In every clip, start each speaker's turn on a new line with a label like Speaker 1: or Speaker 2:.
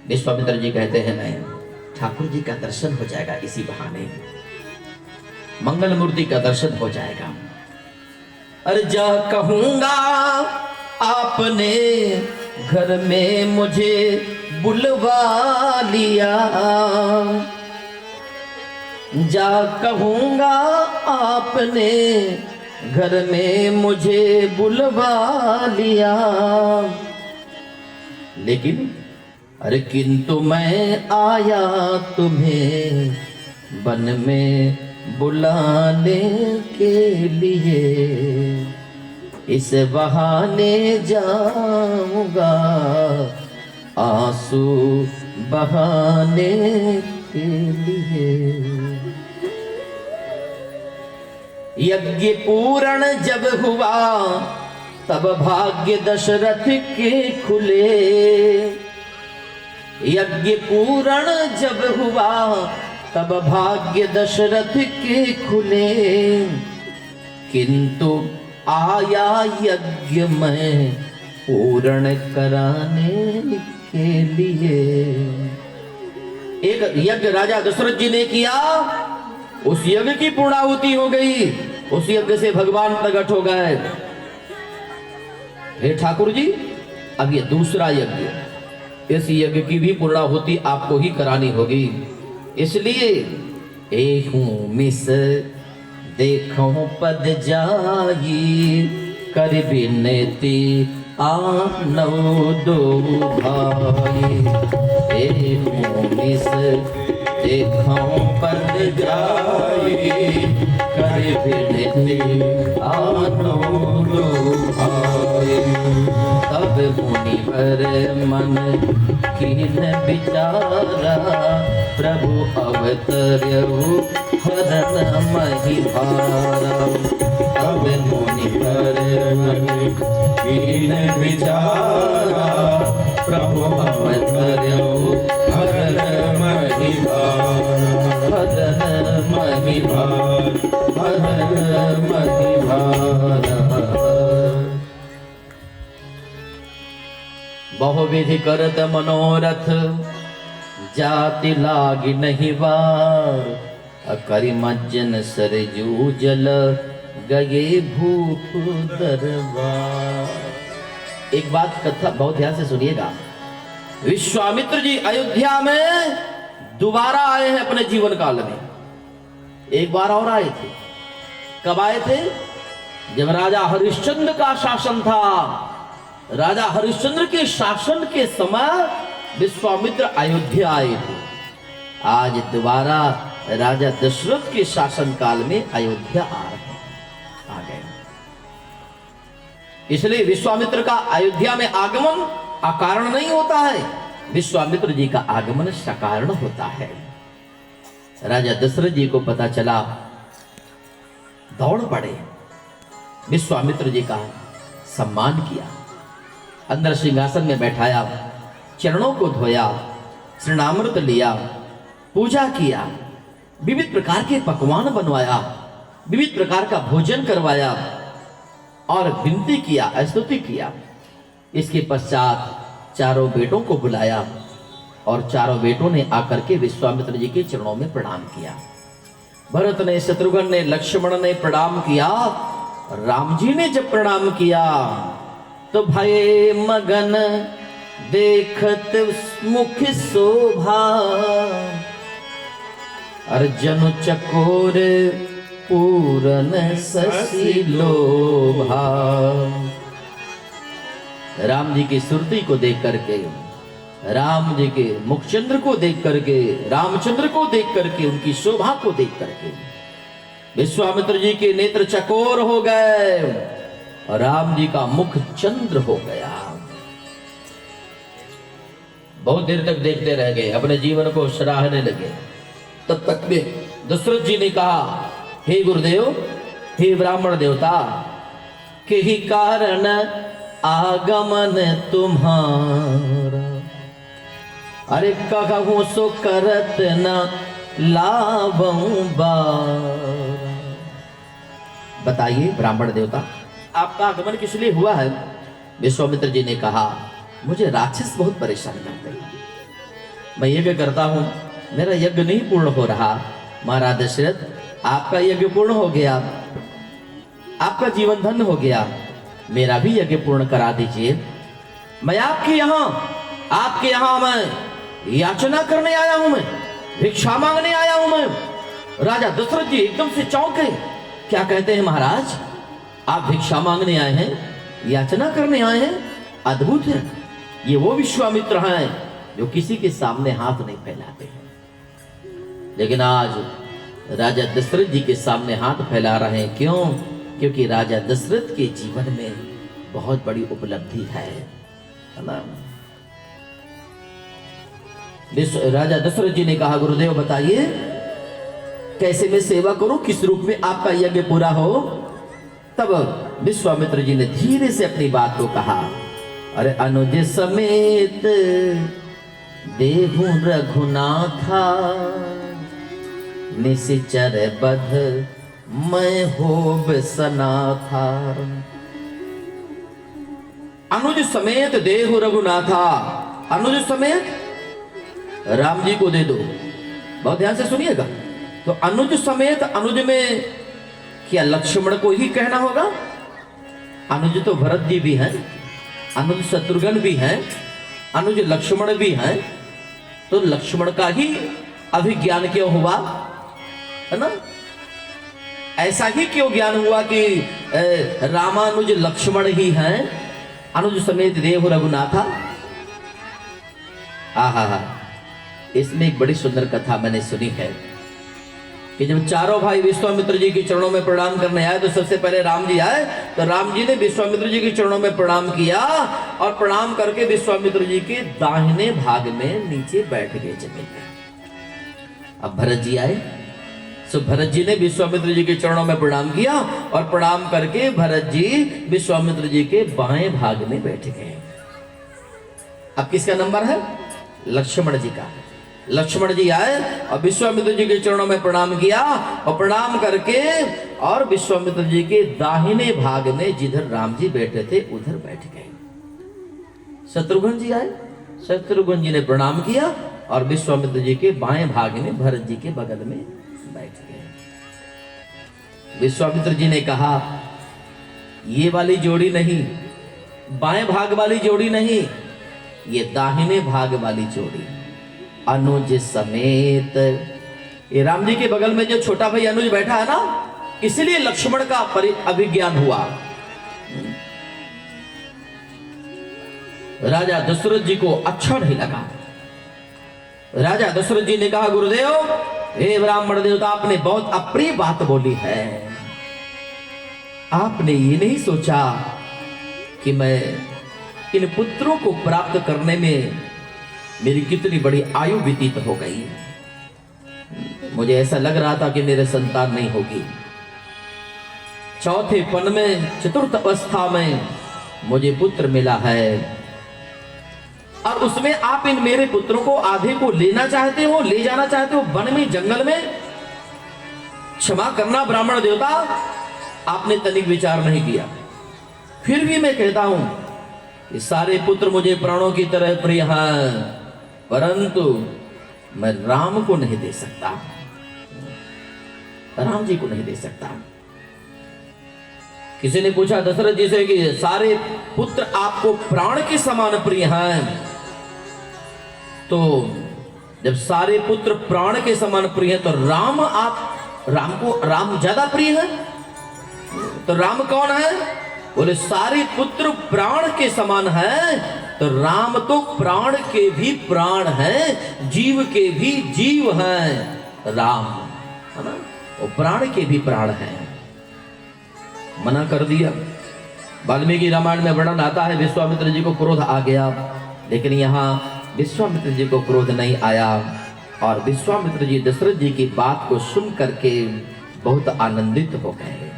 Speaker 1: विश्वामित्र जी कहते हैं मैं ठाकुर जी का दर्शन हो जाएगा, इसी बहाने मंगल मूर्ति का दर्शन हो जाएगा। अरे जा कहूंगा आपने घर में मुझे बुलवा लिया, जा कहूंगा आपने घर में मुझे बुलवा लिया, लेकिन अरे किंतु मैं आया तुम्हें वन में बुलाने के लिए, इस बहाने जाऊंगा आंसू बहाने के लिए। यज्ञ पूर्ण जब हुआ तब भाग्य दशरथ के खुले, यज्ञ पूर्ण जब हुआ तब भाग्य दशरथ के खुले, किंतु आया यज्ञ में पूर्ण कराने के लिए। एक यज्ञ राजा दशरथ जी ने किया, उस यज्ञ की पूर्णाहुति हो गई, उस यज्ञ से भगवान प्रकट हो गए। हे ठाकुर जी, अब ये दूसरा यज्ञ, इस यज्ञ की भी पूर्णाहुति आपको ही करानी होगी, इसलिए एहूं मिस देखो पद जाई कर बिनती आनौ दो भाई। एहूं मिस देखो पद जाई कर बिनती आनौ दो भाई। तब मुनिवर मन कीन विचारा, प्रभु अवतरऊ हरन मही भारा। तब मुनिवर मन कीन विचारा, प्रभु अवतरऊ हरन मही भारा। हरन मही भारा, हरन मही भारा। बहुविधि करत मनोरथ जाति लागी नहीं वार, करि मज्जन सरजू जल गए भूप दरबार। एक बात कथा बहुत ध्यान से सुनिएगा। विश्वामित्र जी अयोध्या में दोबारा आए हैं अपने जीवन काल में। एक बार और आए थे। कब आए थे? जब राजा हरिश्चंद्र का शासन था। राजा हरिश्चंद्र के शासन के समय विश्वामित्र अयोध्या आए थे। आज दोबारा राजा दशरथ के शासन काल में अयोध्या आ गए। इसलिए विश्वामित्र का अयोध्या में आगमन अकारण नहीं होता है, विश्वामित्र जी का आगमन सकारण होता है। राजा दशरथ जी को पता चला, दौड़ पड़े, विश्वामित्र जी का सम्मान किया, अंदर सिंहासन में बैठाया, चरणों को धोया, श्रृणामृत लिया, पूजा किया, विविध प्रकार के पकवान बनवाया, विविध प्रकार का भोजन करवाया और विनती किया, स्तुति किया। इसके पश्चात चारों बेटों को बुलाया और चारों बेटों ने आकर के विश्वामित्र जी के चरणों में प्रणाम किया। भरत ने, शत्रुघ्न ने, लक्ष्मण ने प्रणाम किया। राम जी ने जब प्रणाम किया तो भये मगन देखत मुख शोभा, अर्जुन चकोर पूरन शशि लोभा। राम जी की सुरती को देख करके, राम जी के मुखचंद्र को देख करके, रामचंद्र को देख करके, उनकी शोभा को देख करके विश्वामित्र जी के नेत्र चकोर हो गए और राम जी का मुख चंद्र हो गया। बहुत देर तक देखते रह गए, अपने जीवन को सराहने लगे। तब तक में दशरथ जी ने कहा, हे गुरुदेव, हे ब्राह्मण देवता, के ही कारण आगमन तुम्हारा, अरे कहूं सो करत न लाभं बारा। बताइए ब्राह्मण देवता, आपका आगमन किस लिए हुआ है? विश्वामित्र जी ने कहा, मुझे राक्षस बहुत परेशान करते हैं, मैं यज्ञ करता हूं, मेरा यज्ञ नहीं पूर्ण हो रहा। महाराज दशरथ, आपका यज्ञ पूर्ण हो गया, आपका जीवन धन्य हो गया, मेरा भी यज्ञ पूर्ण करा दीजिए। मैं आपके यहां मैं याचना करने आया हूं, मैं भिक्षा मांगने आया हूं। मैं राजा दशरथ जी एकदम से चौंके। क्या कहते हैं महाराज, आप भिक्षा मांगने आए हैं, याचना करने आए हैं? अद्भुत है, ये वो विश्वामित्र हैं जो किसी के सामने हाथ नहीं फैलाते हैं, लेकिन आज राजा दशरथ जी के सामने हाथ फैला रहे हैं। क्यों? क्योंकि राजा दशरथ के जीवन में बहुत बड़ी उपलब्धि है ना। राजा दशरथ जी ने कहा, गुरुदेव बताइए कैसे मैं सेवा करूं, किस रूप में आपका यज्ञ पूरा हो। तब विश्वामित्र जी ने धीरे से अपनी बात को कहा, अरे अनुज समेत देहु रघुनाथा, निशिचर बध मैं होब सनाथा। अनुज समेत देहु रघुनाथा, अनुज समेत राम जी को दे दो। बहुत ध्यान से सुनिएगा। तो अनुज समेत, अनुज में क्या लक्ष्मण को ही कहना होगा? अनुज तो भरत जी भी हैं, अनुज शत्रुघ्न भी हैं, अनुज लक्ष्मण भी हैं, तो लक्ष्मण का ही अभिज्ञान क्यों हुआ, है ना? ऐसा ही क्यों ज्ञान हुआ कि रामानुज लक्ष्मण ही हैं, अनुज समेत देहु रघुनाथा। आहा, इसमें एक बड़ी सुंदर कथा मैंने सुनी है कि जब चारों भाई विश्वामित्र जी के चरणों में प्रणाम करने आए तो सबसे पहले राम जी आए, तो राम जी ने विश्वामित्र जी के चरणों में प्रणाम किया और प्रणाम करके विश्वामित्र जी के दाहिने भाग में नीचे बैठ गए जमीन में। अब भरत जी आए, सो भरत जी ने विश्वामित्र जी के चरणों में प्रणाम किया और प्रणाम करके भरत जी विश्वामित्र जी के बाएं भाग में बैठ गए। अब किसका नंबर है? लक्ष्मण जी का। लक्ष्मण जी आए और विश्वामित्र जी के चरणों में प्रणाम किया और प्रणाम करके और विश्वामित्र जी के दाहिने भाग में जिधर राम जी बैठे थे उधर बैठ गए। शत्रुघ्न जी आए, शत्रुघ्न जी ने प्रणाम किया और विश्वामित्र जी के बाएं भाग में भरत जी के बगल में बैठ गए। विश्वामित्र जी ने कहा, ये वाली जोड़ी नहीं, बाएं भाग वाली जोड़ी नहीं, ये दाहिने भाग वाली जोड़ी। अनुज समेत, ये राम जी के बगल में जो छोटा भाई अनुज बैठा है ना, इसलिए लक्ष्मण का अभिज्ञान हुआ। राजा दशरथ जी को अच्छा नहीं लगा। राजा दशरथ जी ने कहा, गुरुदेव, हे ब्राह्मण देवता, आपने बहुत अप्रिय बात बोली है। आपने ये नहीं सोचा कि मैं इन पुत्रों को प्राप्त करने में मेरी कितनी बड़ी आयु व्यतीत हो गई। मुझे ऐसा लग रहा था कि मेरे संतान नहीं होगी। चौथे पन में, चतुर्थ अवस्था में मुझे पुत्र मिला है और उसमें आप इन मेरे पुत्रों को आधे को लेना चाहते हो, ले जाना चाहते हो वन में, जंगल में। क्षमा करना ब्राह्मण देवता, आपने तनिक विचार नहीं किया। फिर भी मैं कहता हूं कि सारे पुत्र मुझे प्राणों की तरह प्रिय हैं, परंतु मैं राम को नहीं दे सकता, राम जी को नहीं दे सकता। किसी ने पूछा दशरथ जी से कि सारे पुत्र आपको प्राण के समान प्रिय हैं, तो जब सारे पुत्र प्राण के समान प्रिय हैं तो राम ज्यादा प्रिय है, तो राम कौन है? बोले सारे पुत्र प्राण के समान हैं, तो राम तो प्राण के भी प्राण हैं, जीव के भी जीव हैं। राम है ना, वो प्राण के भी प्राण हैं। मना कर दिया। वाल्मीकि रामायण में वर्णन आता है, विश्वामित्र जी को क्रोध आ गया, लेकिन यहाँ विश्वामित्र जी को क्रोध नहीं आया और विश्वामित्र जी दशरथ जी की बात को सुन करके बहुत आनंदित हो गए।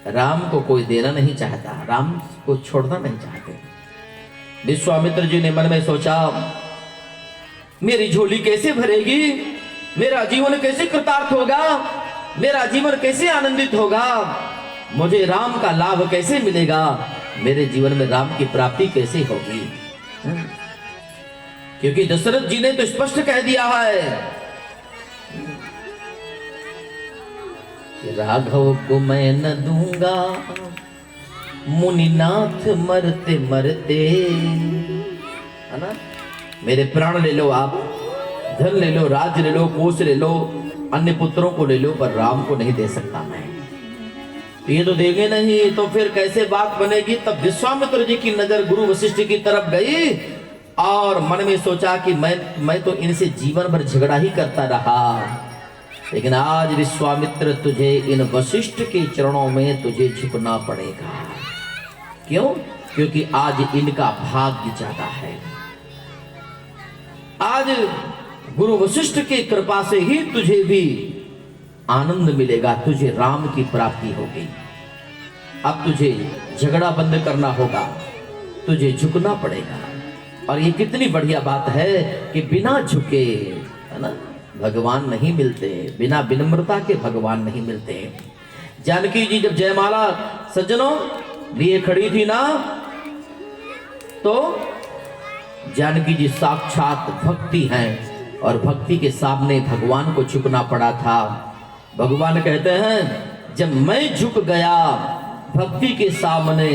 Speaker 1: राम को कोई देना नहीं चाहता, राम को छोड़ना नहीं चाहते। विश्वामित्र जी ने मन में सोचा, मेरी झोली कैसे भरेगी, मेरा जीवन कैसे कृतार्थ होगा, मेरा जीवन कैसे आनंदित होगा, मुझे राम का लाभ कैसे मिलेगा। मेरे जीवन में राम की प्राप्ति कैसे होगी? क्योंकि दशरथ जी ने तो स्पष्ट कह दिया है कि राघव को मैं न दूंगा मुनिनाथ मरते मरते, है ना? मेरे प्राण ले लो आप, धन ले लो, राज्य ले लो, कोष ले लो, अन्य पुत्रों को ले लो, पर राम को नहीं दे सकता मैं। ये तो देंगे नहीं, तो फिर कैसे बात बनेगी? तब विश्वामित्र जी की नजर गुरु वशिष्ठ की तरफ गई और मन में सोचा कि मैं तो इनसे जीवन भर झगड़ा ही करता रहा, लेकिन आज विश्वामित्र तुझे इन वशिष्ठ के चरणों में तुझे झुकना पड़ेगा। क्यों? क्योंकि आज इनका भाग्य ज्यादा है। आज गुरु वशिष्ठ की कृपा से ही तुझे भी आनंद मिलेगा, तुझे राम की प्राप्ति होगी। अब तुझे झगड़ा बंद करना होगा, तुझे झुकना पड़ेगा। और ये कितनी बढ़िया बात है कि बिना झुके, है ना, भगवान नहीं मिलते, बिना विनम्रता के भगवान नहीं मिलते। जानकी जी जब जयमाला सज्जनों लिए खड़ी थी ना, तो जानकी जी साक्षात भक्ति हैं और भक्ति के सामने भगवान को झुकना पड़ा था। भगवान कहते हैं जब मैं झुक गया भक्ति के सामने,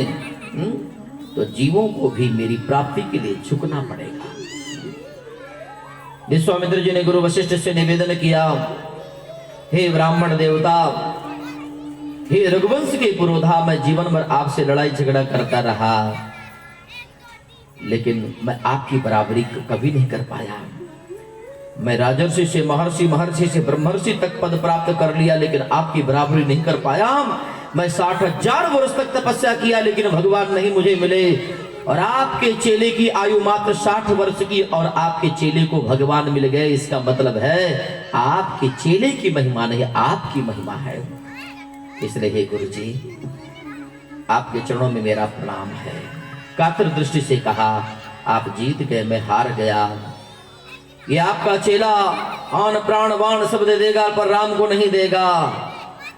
Speaker 1: तो जीवों को भी मेरी प्राप्ति के लिए झुकना पड़ेगा। विश्वामित्र जी ने गुरु वशिष्ठ से निवेदन किया, हे ब्राह्मण देवता, हे रघुवंश के पुरोधा, मैं जीवन भर आपसे लड़ाई झगड़ा करता रहा, लेकिन मैं आपकी बराबरी कभी नहीं कर पाया। मैं राजर्षि से महर्षि, महर्षि से ब्रह्मर्षि तक पद प्राप्त कर लिया, लेकिन आपकी बराबरी नहीं कर पाया। मैं 60,000 वर्ष तक तपस्या किया, लेकिन भगवान नहीं मुझे मिले। और आपके चेले की आयु मात्र 60 वर्ष की, और आपके चेले को भगवान मिल गए। इसका मतलब है आपके चेले की महिमा नहीं, आपकी महिमा है। इसलिए हे गुरु जी, आपके चरणों में मेरा प्रणाम है। कातर दृष्टि से कहा, आप जीत गए, मैं हार गया। ये आपका चेला आन प्राण वाण सब दे देगा, पर राम को नहीं देगा।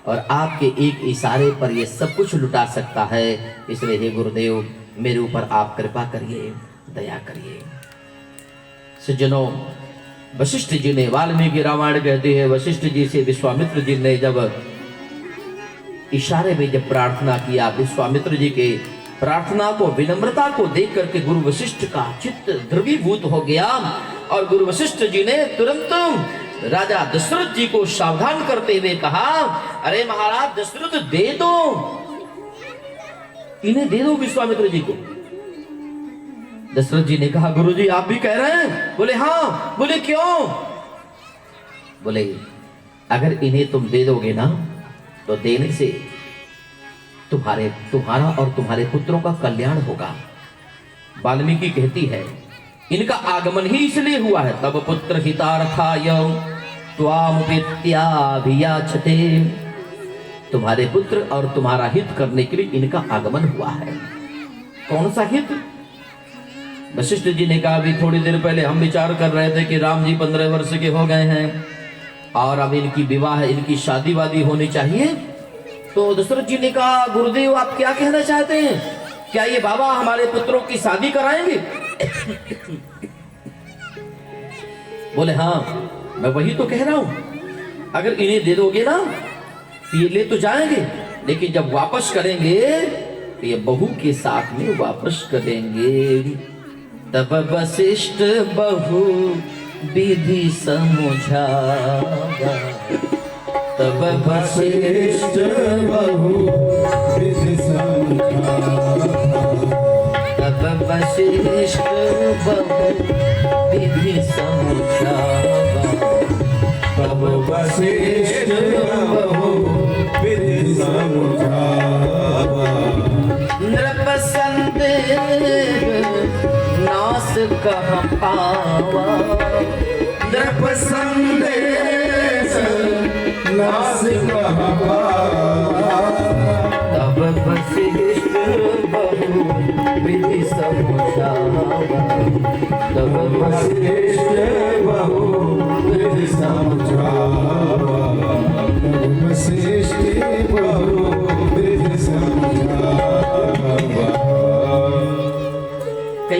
Speaker 1: और आपके एक इशारे पर ये सब कुछ लुटा सकता है। इसलिए हे गुरुदेव, मेरे ऊपर आप कृपा करिए, दया करिए। सज्जनों, वशिष्ठ जी ने, वाल्मीकि रामायण कहते हैं, वशिष्ठ जी से विश्वामित्र जी ने जब इशारे में जब प्रार्थना किया, विश्वामित्र जी के प्रार्थना को, विनम्रता को देख करके गुरु वशिष्ठ का चित्त द्रवीभूत हो गया। और गुरु वशिष्ठ जी ने तुरंत राजा दशरथ जी को सावधान करते हुए कहा, अरे महाराज दशरथ, दे दो, इन्हें दे दो विश्वामित्र जी को। दशरथ जी ने कहा, गुरुजी आप भी कह रहे हैं? बोले हाँ। बोले क्यों? बोले अगर इन्हें तुम दे दोगे ना, तो देने से तुम्हारा और तुम्हारे पुत्रों का कल्याण होगा। वाल्मीकि कहती है, इनका आगमन ही इसलिए हुआ है, तब पुत्र हितार्थाय त्वाम विद्याभियाचते, तुम्हारे पुत्र और तुम्हारा हित करने के लिए इनका आगमन हुआ है। कौन सा हित? वशिष्ठ जी ने कहा, अभी थोड़ी देर पहले हम विचार कर रहे थे कि राम जी 15 वर्ष के हो गए हैं और अब इनकी विवाह, इनकी शादी वादी होनी चाहिए। तो दशरथ जी ने कहा, गुरुदेव आप क्या कहना चाहते हैं? क्या ये बाबा हमारे पुत्रों की शादी कराएंगे? बोले हाँ, मैं वही तो कह रहा हूं, अगर इन्हें दे दोगे ना तो ये ले तो जाएंगे, लेकिन जब वापस करेंगे तो ये बहू के साथ में वापस करेंगे। तब वशिष्ठ बहु विधि समझावा, तब वशिष्ठ बहु विधि समझावा, तब वशिष्ठ बहु विधि समझावा, तब वशिष्ठ बहु विधि समझावा। नृप संदेह नास कहाँ पावा, नृप संदेह नास कहाँ पावा, तब वशिष्ठ बहु विधि समझावा, तब वशिष्ठ बहु विधि समझावा।